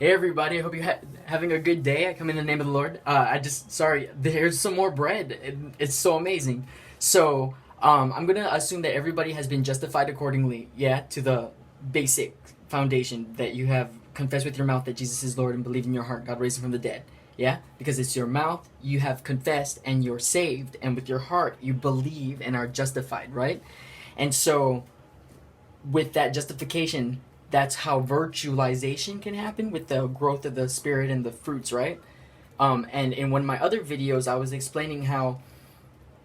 Hey everybody, I hope you're having a good day. I come in the name of the Lord. Sorry, there's some more bread. It's so amazing. So, I'm gonna assume that everybody has been justified accordingly, yeah, to the basic foundation that you have confessed with your mouth that Jesus is Lord and believed in your heart God raised him from the dead. Yeah? Because it's your mouth, you have confessed and you're saved, and with your heart, you believe and are justified, right? And so, with that justification, that's how virtualization can happen with the growth of the spirit and the fruits, right? And in one of my other videos, I was explaining how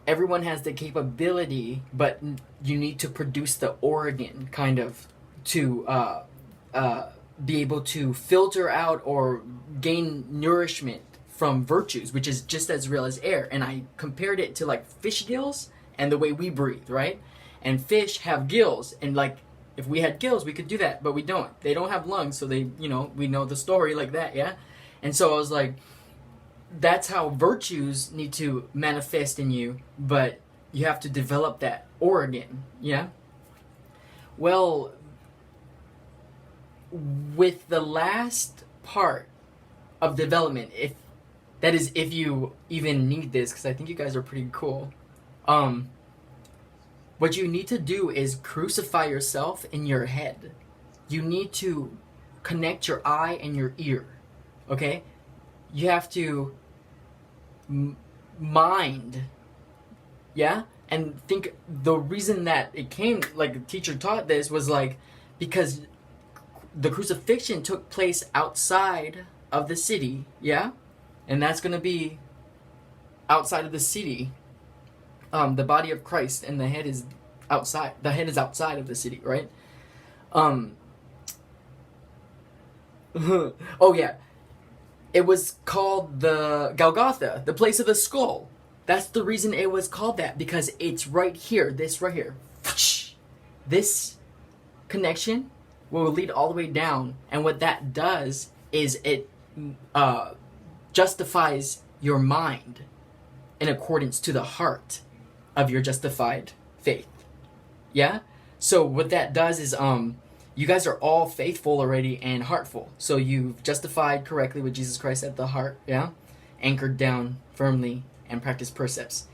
everyone has the capability, but you need to produce the organ, kind of, to be able to filter out or gain nourishment from virtues, which is just as real as air. And I compared it to like fish gills and the way we breathe, right? And fish have gills, and like, if we had gills, we could do that, but we don't. They don't have lungs, so we know the story like that, yeah? And so I was like, that's how virtues need to manifest in you, but you have to develop that organ, yeah? Well, with the last part of development, if you even need this, because I think you guys are pretty cool, what you need to do is crucify yourself in your head. You need to connect your eye and your ear, okay? You have to mind, yeah? And think the reason that it came, like the teacher taught this, was like, because the crucifixion took place outside of the city, yeah? And that's going to be outside of the city. The body of Christ, and the head is outside. The head is outside of the city, right? Oh yeah, it was called the Galgotha, the place of the skull. That's the reason it was called that, because it's right here. This right here, this connection will lead all the way down, and what that does is it justifies your mind in accordance to the heart of your justified faith. Yeah? So what that does is you guys are all faithful already and heartful. So you've justified correctly with Jesus Christ at the heart, yeah? Anchored down firmly and practice precepts.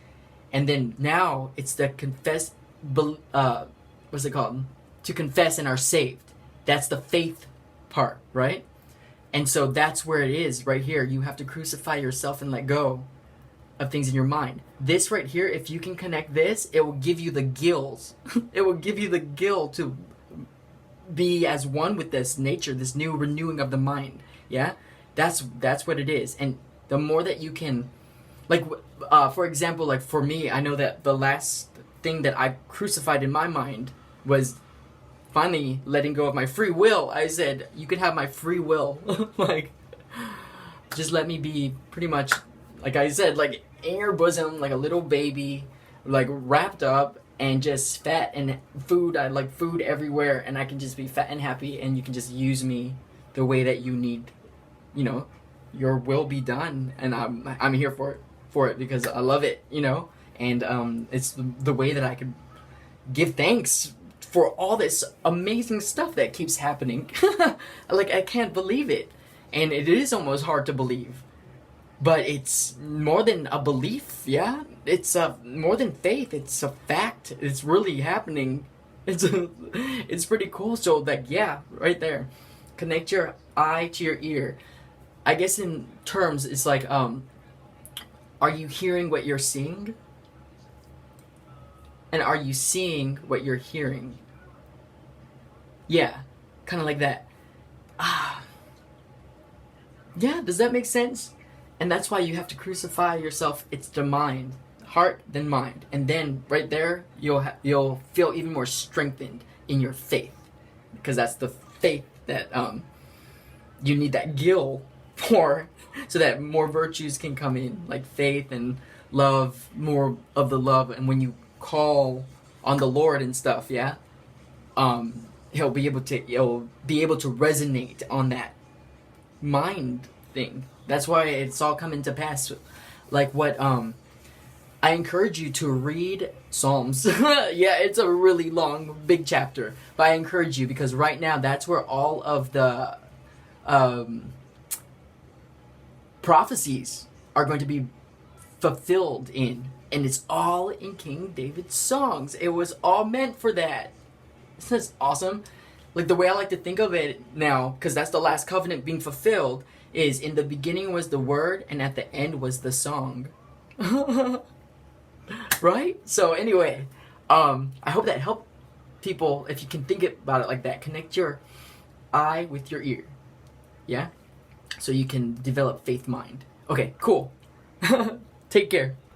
And then now it's the what's it called? To confess and are saved. That's the faith part, right? And so that's where it is right here. You have to crucify yourself and let go of things in your mind. This right here, if you can connect this, it will give you the gills. It will give you the gill to be as one with this nature, this new renewing of the mind. Yeah? That's what it is. And the more that you can, like, for example, like for me, I know that the last thing that I crucified in my mind was finally letting go of my free will. I said, you can have my free will. Like, just let me be pretty much, like I said, like in your bosom, like a little baby, like wrapped up and just fat and food. I like food everywhere, and I can just be fat and happy, and you can just use me the way that you need. Your will be done, and I'm here for it because I love it, and it's the way that I can give thanks for all this amazing stuff that keeps happening. Like, I can't believe it, and it is almost hard to believe. But it's more than a belief, yeah? It's more than faith. It's a fact. It's really happening. It's pretty cool. So, like, yeah, right there. Connect your eye to your ear. I guess in terms, it's like, are you hearing what you're seeing? And are you seeing what you're hearing? Yeah, kind of like that. Yeah, does that make sense? And that's why you have to crucify yourself. It's the mind, heart, then mind, and then right there you'll feel even more strengthened in your faith, because that's the faith that you need that gill for, so that more virtues can come in, like faith and love, more of the love. And when you call on the Lord and stuff, yeah, you'll be able to resonate on that mind thing. That's why it's all coming to pass. Like what I encourage you to read Psalms. Yeah, it's a really long, big chapter, but I encourage you, because right now that's where all of the prophecies are going to be fulfilled in. And it's all in King David's songs. It was all meant for that. Isn't this awesome? Like, the way I like to think of it now, because that's the last covenant being fulfilled, is in the beginning was the word, and at the end was the song. Right? So anyway, I hope that helped people. If you can think about it like that, connect your eye with your ear. Yeah? So you can develop faith mind. Okay, cool. Take care.